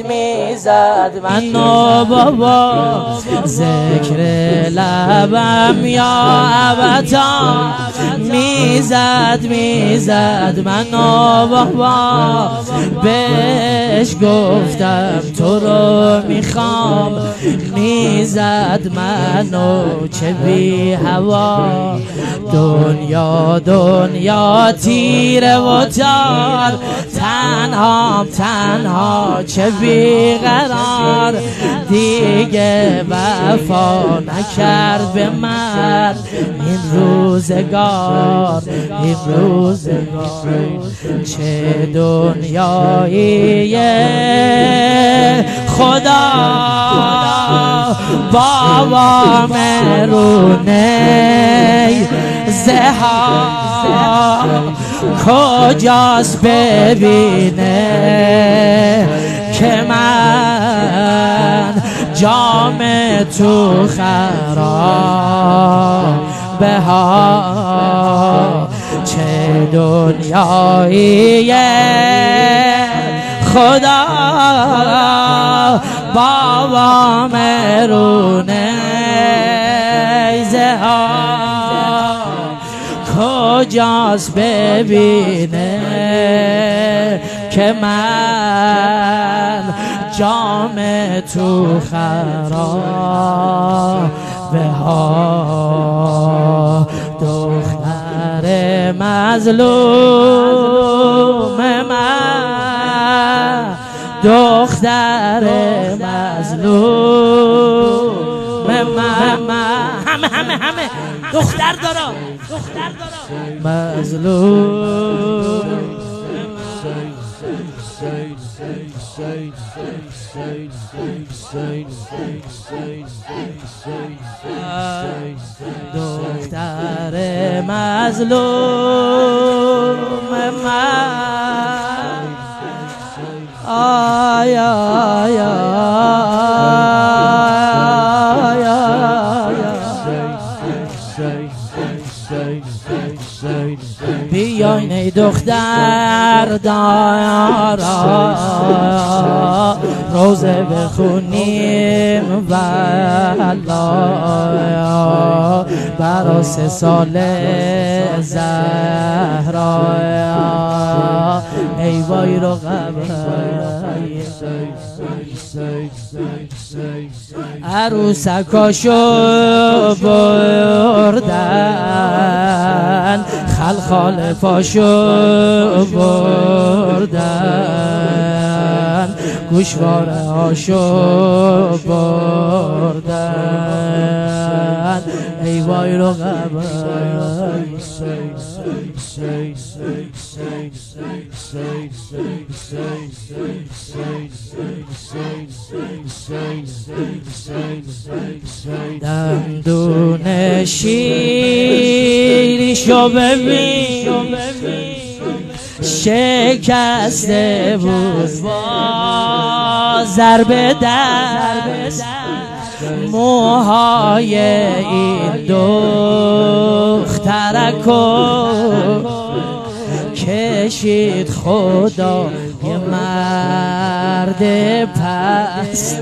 میزد منو بابا ذکر لبم یا ابدا میزد منو بابا بهش گفتم تو رو میخوام میزد منو چه بی هوا دنیا تیره و تار تنها چه بیقرار دیگه وفا نکرد به من این روزگار چه دنیاییه خدا بابا مرونه زها کجاست ببینه که من جام تو خرابه ها چه دنیاییه خدا بابا مرونه زها کجاست ببینه که من جام تو خرابه ها دختر مظلوم من دختر مظلوم من همه دختر دارم مظلوم دختر مظلوم من آیا بیاین ای دختر دارا روزه بخونیم والا برا 3 سال زهرا ای وای رو عروسکاشو بردن خلخال پاشو بردن گوشواره هاشو بردن ای وای رو دندون شیریشو ببین شکسته بود با ضرب دست موهای این دخترکو کشید خدا یه مرد پست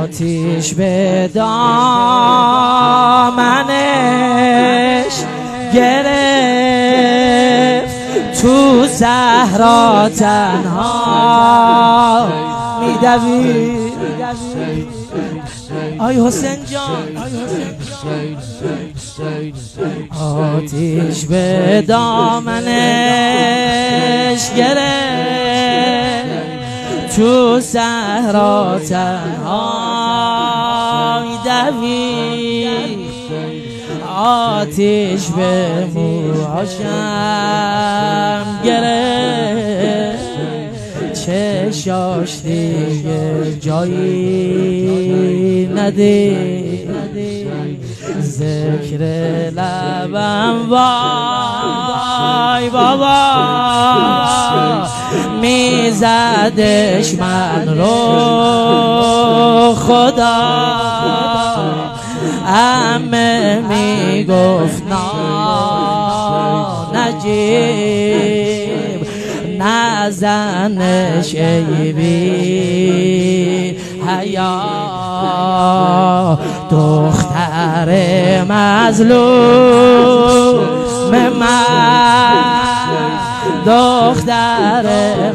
آتیش به دامنش گرفت تو صحرا تنها میدوید آی حسین جان آتیش به دامنش گرفت تو صحرا تنها میدوید آتیش به موهاشم گرفت چشاش دیگه جایی ندید ذکر لبم وای بابا میزدش من رو خدا همه میگفت نجیب نزن شیبی حیا دختر مظلوم من دختر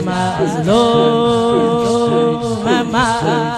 مظلوم من